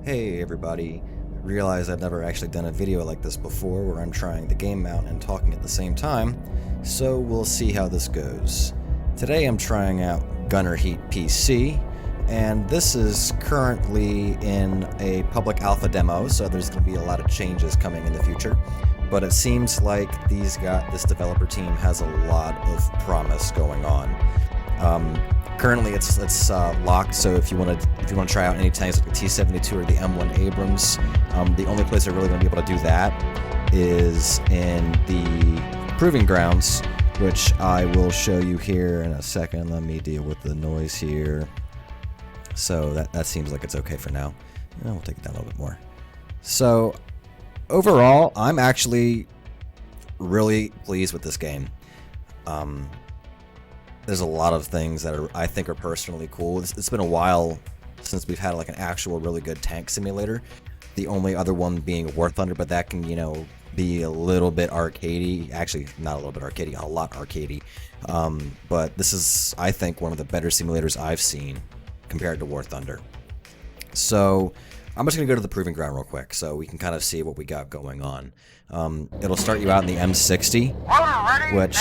Hey everybody, realize I've never actually done a video like this before where I'm trying the game out and talking at the same time, so we'll see how this goes. Today I'm trying out Gunner Heat PC, and this is currently in a public alpha demo, so there's going to be a lot of changes coming in the future, but it seems like this developer team has a lot of promise going on. Currently, it's locked. So if you want to try out any tanks like the T-72 or the M1 Abrams, the only place they're really going to be able to do that is in the Proving Grounds, which I will show you here in a second. Let me deal with the noise here. So that seems like it's okay for now. We'll take it down a little bit more. So overall, I'm actually really pleased with this game. There's a lot of things that I think are personally cool. It's been a while since we've had like an actual really good tank simulator. The only other one being War Thunder, but that can, be a little bit arcadey. Actually, not a little bit arcadey, a lot arcadey. But this is, I think, one of the better simulators I've seen compared to War Thunder. So I'm just going to go to the Proving Ground real quick so we can kind of see what we got going on. It'll start you out in the M60, which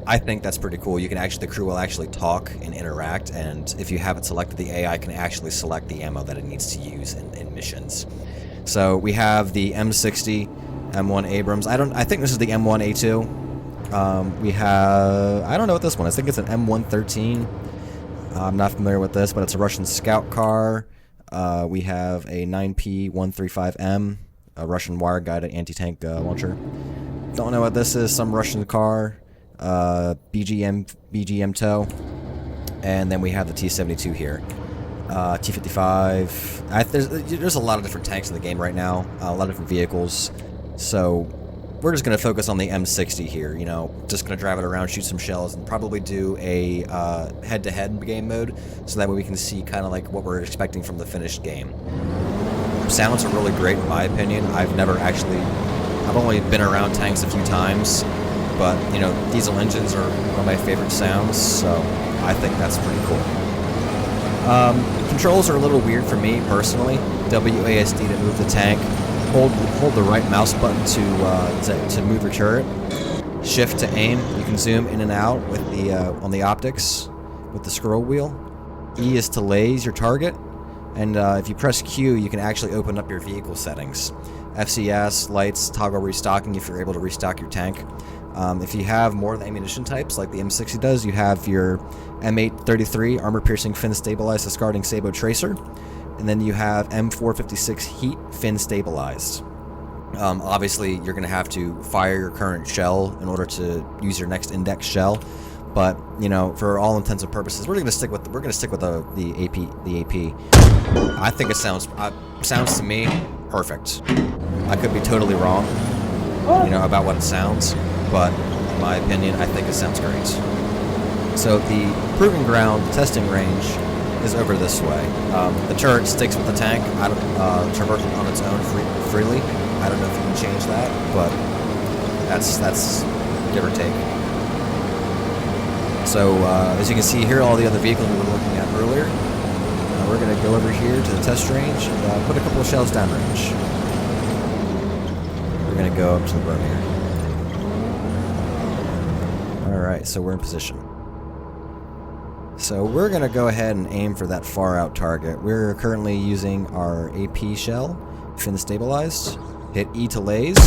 I think that's pretty cool. The crew will actually talk and interact, and if you have it selected, the AI can actually select the ammo that it needs to use in missions. So we have the M60, M1 Abrams. I think this is the M1A2. We have, I don't know what this one is. I think it's an M113. I'm not familiar with this, but it's a Russian scout car. We have a 9P135M, a Russian wire-guided anti-tank launcher. Don't know what this is. Some Russian car, BGM tow, and then we have the T-72 here, T-55. There's a lot of different tanks in the game right now, a lot of different vehicles. So we're just gonna focus on the M60 here. Just gonna drive it around, shoot some shells, and probably do a head-to-head game mode, so that way we can see kind of like what we're expecting from the finished game. Sounds are really great in my opinion. I've only been around tanks a few times, but, diesel engines are one of my favorite sounds, so I think that's pretty cool. Controls are a little weird for me, personally. WASD to move the tank, hold the right mouse button to move your turret, shift to aim. You can zoom in and out with on the optics with the scroll wheel. E is to laze your target, and if you press Q, you can actually open up your vehicle settings. FCS, lights, toggle restocking if you're able to restock your tank. If you have more of the ammunition types, like the M60 does, you have your M833, armor-piercing, fin-stabilized, discarding Sabo Tracer, and then you have M456 Heat, fin-stabilized. Obviously, you're going to have to fire your current shell in order to use your next index shell, but for all intents and purposes, we're going to stick with the AP. I think it sounds to me perfect. I could be totally wrong, about what it sounds, but in my opinion, I think it sounds great. So the Proving Ground testing range is over this way. The turret sticks with the tank. I don't traverse it on its own freely. I don't know if you can change that, but that's give or take. So as you can see here, all the other vehicles we were looking at earlier. We're going to go over here to the test range and put a couple of shells downrange. We're going to go up to the berm here. Alright, so we're in position. So we're going to go ahead and aim for that far out target. We're currently using our AP shell, fin stabilized. Hit E to laze,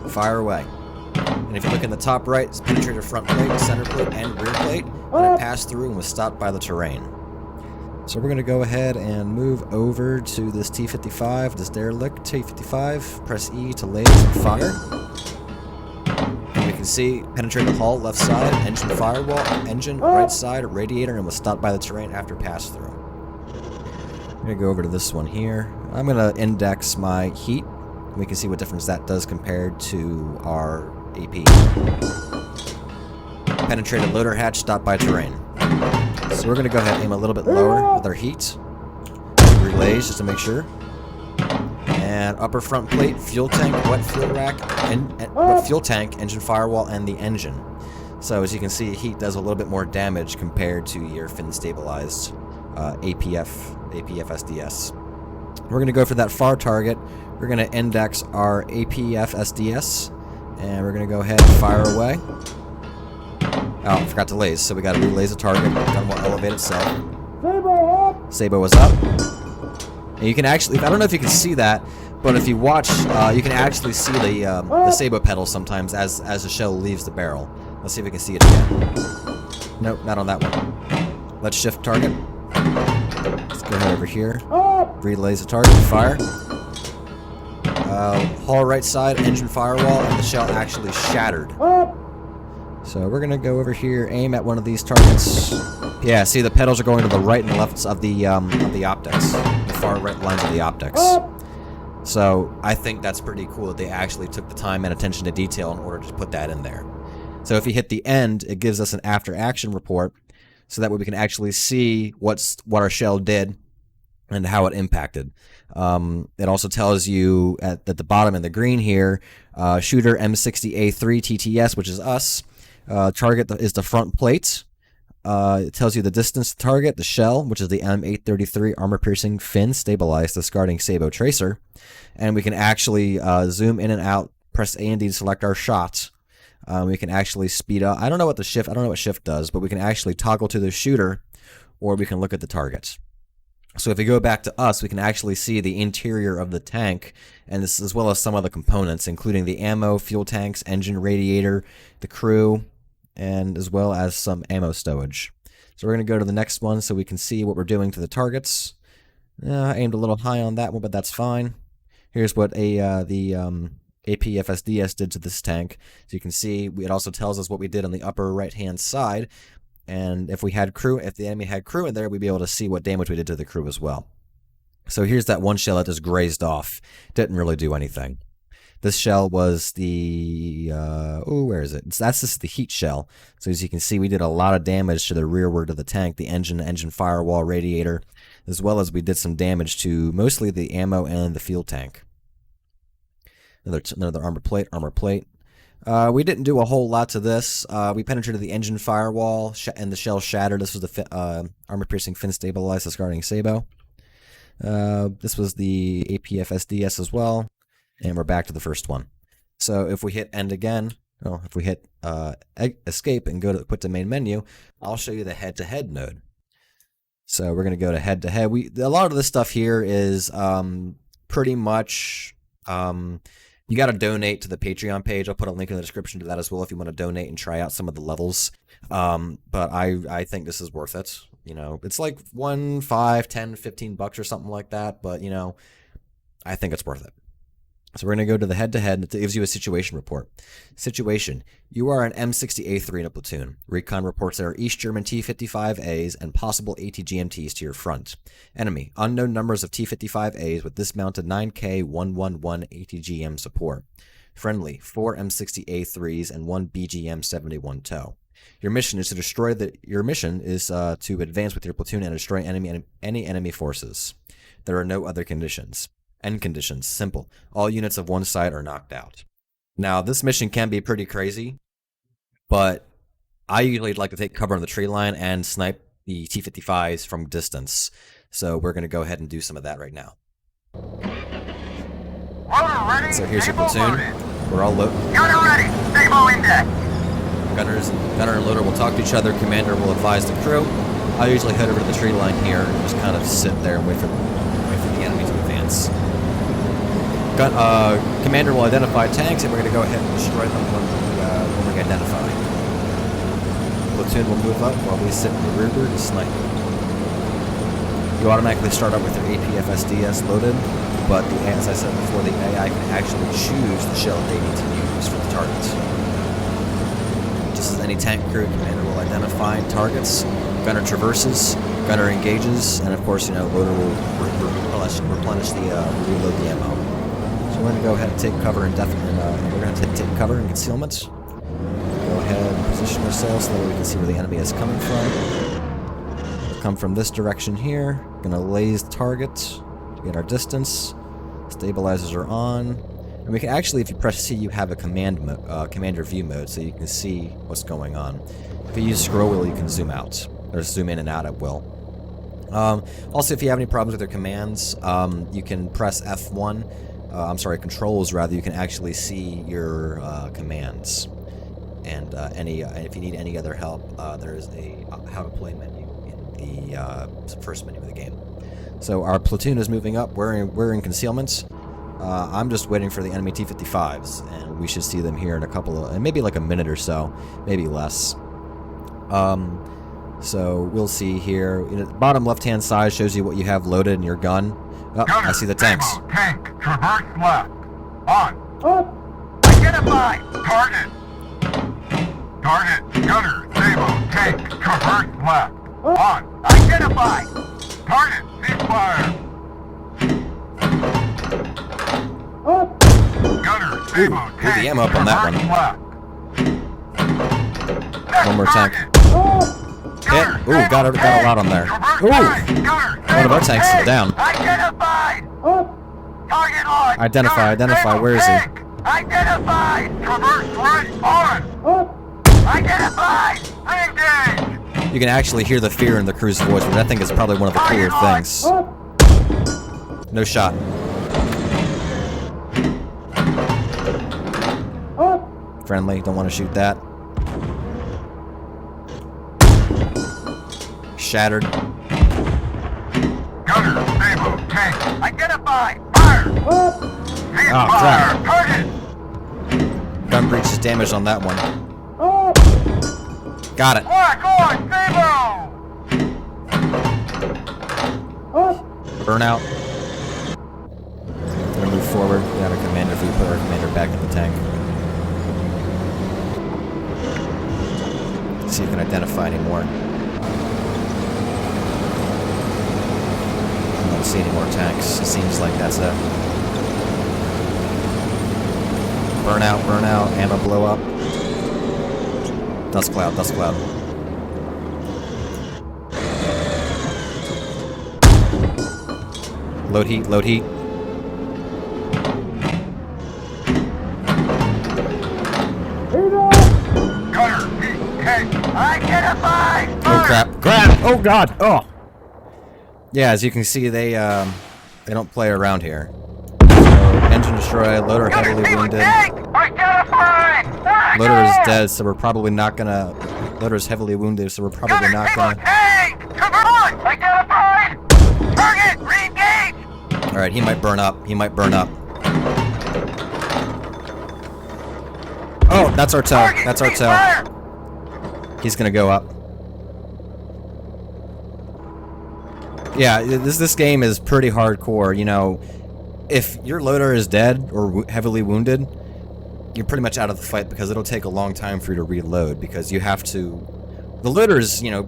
fire away. And if you look in the top right, it's penetrated front plate, center plate, and rear plate, and it passed through and was stopped by the terrain. So we're going to go ahead and move over to this T-55, this derelict T-55, press E to laze and fire. And we can see penetrated hull, left side, engine firewall, engine, right side, radiator, and was stopped by the terrain after pass-through. I'm going to go over to this one here. I'm going to index my heat. We can see what difference that does compared to our AP. Penetrated loader hatch, stopped by terrain. So we're going to go ahead and aim a little bit lower with our heat. Relays just to make sure. And upper front plate, fuel tank, wet fuel rack, wet fuel tank, engine firewall, and the engine. So as you can see, heat does a little bit more damage compared to your fin stabilized APF SDS. We're going to go for that far target. We're going to index our APF SDS, and we're going to go ahead and fire away. Oh, I forgot to laze, so we got to relaze the target. Gun will elevate itself. Sabo was up. And you can actually, I don't know if you can see that, but if you watch, you can actually see the Sabo pedal sometimes as the shell leaves the barrel. Let's see if we can see it again. Nope, not on that one. Let's shift target. Let's go ahead over here. Relays the target, fire. Hull right side, engine firewall, and the shell actually shattered. So we're gonna go over here, aim at one of these targets. Yeah, see the pedals are going to the right and left of the optics, the far right lines of the optics. So I think that's pretty cool that they actually took the time and attention to detail in order to put that in there. So if you hit the end, it gives us an after action report, so that way we can actually see what our shell did and how it impacted. It also tells you at the bottom in the green here, shooter M60A3 TTS, which is us. Target is the front plate. It tells you the distance to target, the shell, which is the M833 armor-piercing fin stabilized discarding Sabo tracer. And we can actually zoom in and out, press A and D to select our shots. We can actually speed up. I don't know what shift does, but we can actually toggle to the shooter, or we can look at the targets. So if we go back to us, we can actually see the interior of the tank, and this, as well as some of the components, including the ammo, fuel tanks, engine radiator, the crew, and as well as some ammo stowage. So we're going to go to the next one so we can see what we're doing to the targets. I aimed a little high on that one, but that's fine. Here's what the APFSDS did to this tank. So you can see it also tells us what we did on the upper right-hand side. And if the enemy had crew in there, we'd be able to see what damage we did to the crew as well. So here's that one shell that just grazed off. Didn't really do anything. This shell was the, where is it? This is the heat shell. So as you can see, we did a lot of damage to the rearward of the tank, the engine firewall, radiator, as well as we did some damage to mostly the ammo and the fuel tank. Another armor plate. We didn't do a whole lot to this. We penetrated the engine firewall, and the shell shattered. This was the armor-piercing fin stabilized discarding Sabo. This was the APFSDS as well. And we're back to the first one. So if we hit end again, if we hit escape and go to quit the main menu, I'll show you the head-to-head mode. So we're going to go to head-to-head. A lot of this stuff here is pretty much... you got to donate to the Patreon page. I'll put a link in the description to that as well if you want to donate and try out some of the levels. But I think this is worth it. You know, it's like $1, $5, $10, $15 or something like that. But, you know, I think it's worth it. So we're going to go to the head-to-head. It gives you a situation report. Situation. You are an M60A3 in a platoon. Recon reports there are East German T-55As and possible ATGMTs to your front. Enemy. Unknown numbers of T-55As with dismounted 9K111 ATGM support. Friendly. 4 M60A3s and 1 BGM-71 TOW. Your mission is to to advance with your platoon and destroy any enemy forces. There are no other conditions. End conditions. Simple. All units of one side are knocked out. Now, this mission can be pretty crazy, but I usually like to take cover on the tree line and snipe the T-55s from distance. So we're going to go ahead and do some of that right now. So here's your platoon. We're all loaded. Gunner ready. Stable index. Gunner and loader will talk to each other. Commander will advise the crew. I usually head over to the tree line here and just kind of sit there and wait for the enemy to advance. Commander will identify tanks, and we're going to go ahead and destroy them when we identify. Platoon will move up while we sit in the rearward and snipe. You automatically start up with your APFSDS loaded, but as I said before, the AI can actually choose the shell they need to use for the targets. Just as any tank crew, Commander will identify targets, Gunner traverses, Gunner engages, and of course, you know, loader will replenish reload the ammo. So we're going to go ahead and take cover and we're going to take cover and concealment. Go ahead and position ourselves so that we can see where the enemy is coming from. We'll come from this direction here. Going to laze the target to get our distance. Stabilizers are on. And we can actually, if you press C, you have a commander view mode, so you can see what's going on. If you use scroll wheel, you can zoom out, or zoom in and out at will. Also, if you have any problems with your commands, you can press F1. I'm sorry, controls rather. You can actually see your commands. And if you need any other help, there's a how to play menu in the first menu of the game. So our platoon is moving up. We're in concealments. I'm just waiting for the enemy T-55s, and we should see them here in a couple of, maybe like a minute or so, maybe less. So we'll see here. You know, the bottom left-hand side shows you what you have loaded in your gun. Oh, Gunner, I see the tanks. Bravo, tank, traverse left. On. Identify. Target. Target. Gunner, Sabo, tank, traverse left. On. Identify. Target. Ceasefire. Gunner, Sabo, tank, the ammo up on that one. One more tank. Hit. Ooh, got a lot on there. Ooh, one of our tanks is down. Identified. Target on. Identify. Where is he? Identified. Traverse right on. Identified. Engage. You can actually hear the fear in the crew's voice, which I think is probably one of the cooler things. No shot. Friendly, don't want to shoot that. Shattered. Gunner, Sabo, tank. Identify. Fire. Crap. Target. Gun breach is damaged on that one. Got it. Lock on, Sabo. Burnout. Gonna move forward. We have a commander if we put our commander back in the tank. See if we can identify anymore. I don't see any more tanks. It seems like that's it. Burnout, ammo blow up. Dust cloud. Load heat. Gunner, heat, tank. Identify. Oh crap! Oh god! Oh! Yeah, as you can see, they don't play around here. So, engine destroyed, loader heavily wounded. Loader is dead, so we're probably not gonna. Loader's heavily wounded, so we're probably not gonna. All right, he might burn up. Oh, that's our tail. He's gonna go up. Yeah, this game is pretty hardcore. You know, if your loader is dead or heavily wounded, you're pretty much out of the fight because it'll take a long time for you to reload because you have to. The loader is, you know,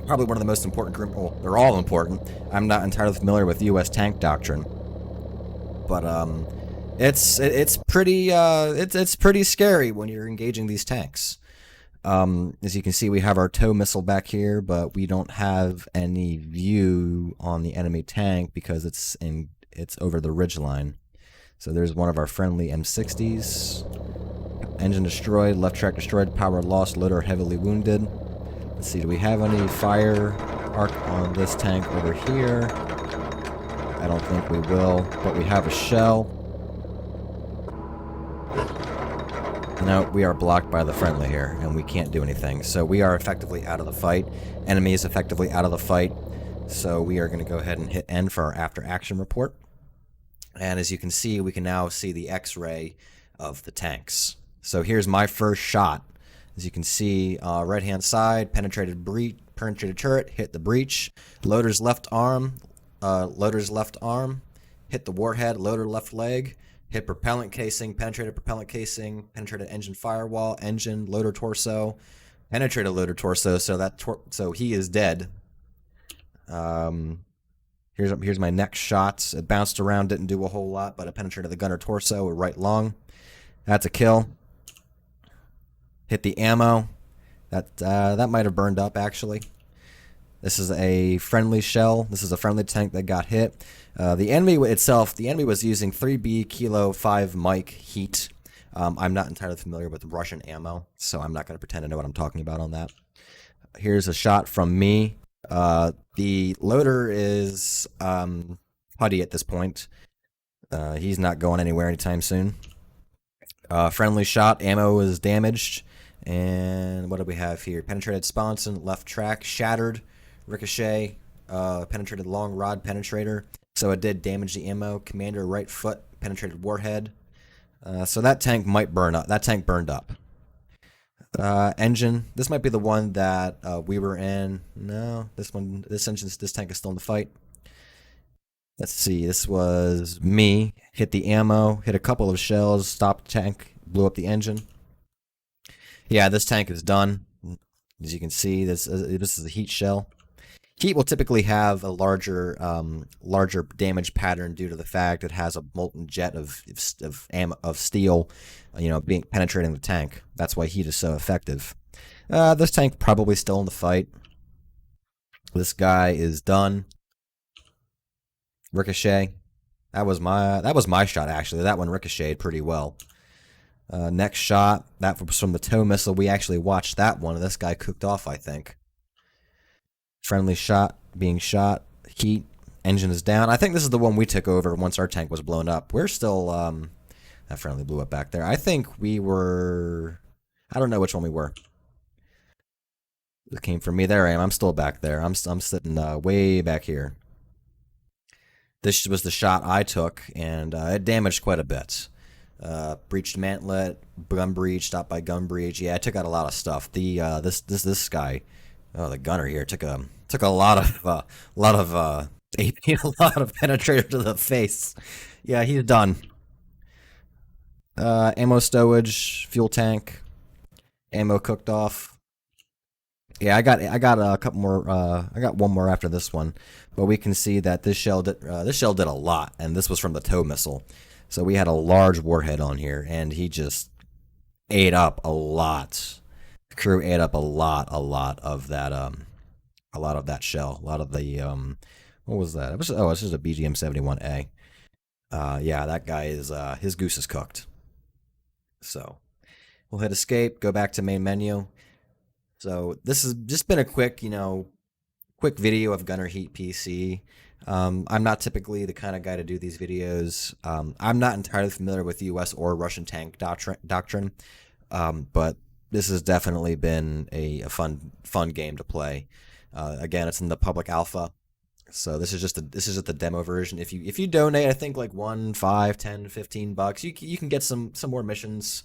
probably one of the most important group. Well, they're all important. I'm not entirely familiar with U.S. tank doctrine, but it's pretty scary when you're engaging these tanks. As you can see, we have our tow missile back here, but we don't have any view on the enemy tank because it's over the ridgeline. So there's one of our friendly M60s. Engine destroyed, left track destroyed, power lost, loader heavily wounded. Let's see, do we have any fire arc on this tank over here? I don't think we will, but we have a shell. No, we are blocked by the friendly here, and we can't do anything. So we are effectively out of the fight. Enemy is effectively out of the fight. So we are going to go ahead and hit N for our after-action report. And as you can see, we can now see the X-ray of the tanks. So here's my first shot. As you can see, right-hand side, penetrated turret, hit the breach. Loader's left arm, hit the warhead, loader left leg. Hit propellant casing, penetrated propellant casing, penetrated engine firewall, engine, loader torso, penetrated loader torso, so he is dead. Here's my next shots. It bounced around, didn't do a whole lot, but it penetrated the gunner torso or right lung. That's a kill. Hit the ammo. That might have burned up actually. This is a friendly shell. This is a friendly tank that got hit. The enemy was using 3B Kilo 5 Mike heat. I'm not entirely familiar with Russian ammo, so I'm not going to pretend to know what I'm talking about on that. Here's a shot from me. The loader is putty at this point. He's not going anywhere anytime soon. Friendly shot, ammo is damaged. And what do we have here? Penetrated sponson, left track, shattered, ricochet, penetrated long rod penetrator. So it did damage the ammo. Commander right foot, penetrated warhead. So that tank might burn up. That tank burned up. Engine. This might be the one that we were in. No, this tank is still in the fight. Let's see. This was me. Hit the ammo. Hit a couple of shells. Stopped the tank. Blew up the engine. Yeah, this tank is done. As you can see, this is a heat shell. Heat will typically have a larger damage pattern due to the fact it has a molten jet of steel, being penetrating the tank. That's why heat is so effective. This tank probably still in the fight. This guy is done. Ricochet. That was my shot actually. That one ricocheted pretty well. Next shot, that was from the tow missile. We actually watched that one, and this guy cooked off, I think. Friendly shot, being shot, heat, engine is down. I think this is the one we took over once our tank was blown up. We're still, that friendly blew up back there. I think we were, I don't know which one we were. It came from me. There I am. I'm still back there. I'm sitting way back here. This was the shot I took, and it damaged quite a bit. Breached mantlet, gun breach, stopped by gun breach. Yeah, I took out a lot of stuff. The this guy, oh, the gunner here took a lot of AP, a lot of penetrator to the face. Yeah, he's done. Ammo stowage, fuel tank, ammo cooked off. Yeah, I got a couple more. I got one more after this one, but we can see that this shell did a lot, and this was from the tow missile. So we had a large warhead on here, and he just ate up a lot. The crew ate up a lot of that shell. A lot of the what was that? It's just a BGM-71A. Yeah, that guy is his goose is cooked. So we'll hit escape, go back to main menu. So this has just been a quick video of Gunner Heat PC. I'm not typically the kind of guy to do these videos. I'm not entirely familiar with U.S. or Russian tank doctrine, but this has definitely been a fun game to play. Again, it's in the public alpha, so this is just the demo version. If you donate, I think like $1, $5, $10, $15, you can get some more missions.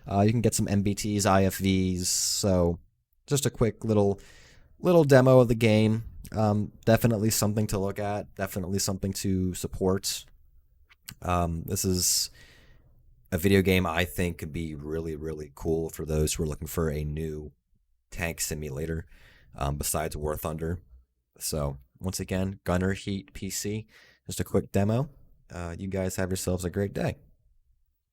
You can get some MBTs, IFVs. So just a quick little demo of the game. Definitely something to look at. Definitely something to support. This is a video game I think could be really, really cool for those who are looking for a new tank simulator besides War Thunder. So once again, Gunner Heat PC. Just a quick demo. You guys have yourselves a great day.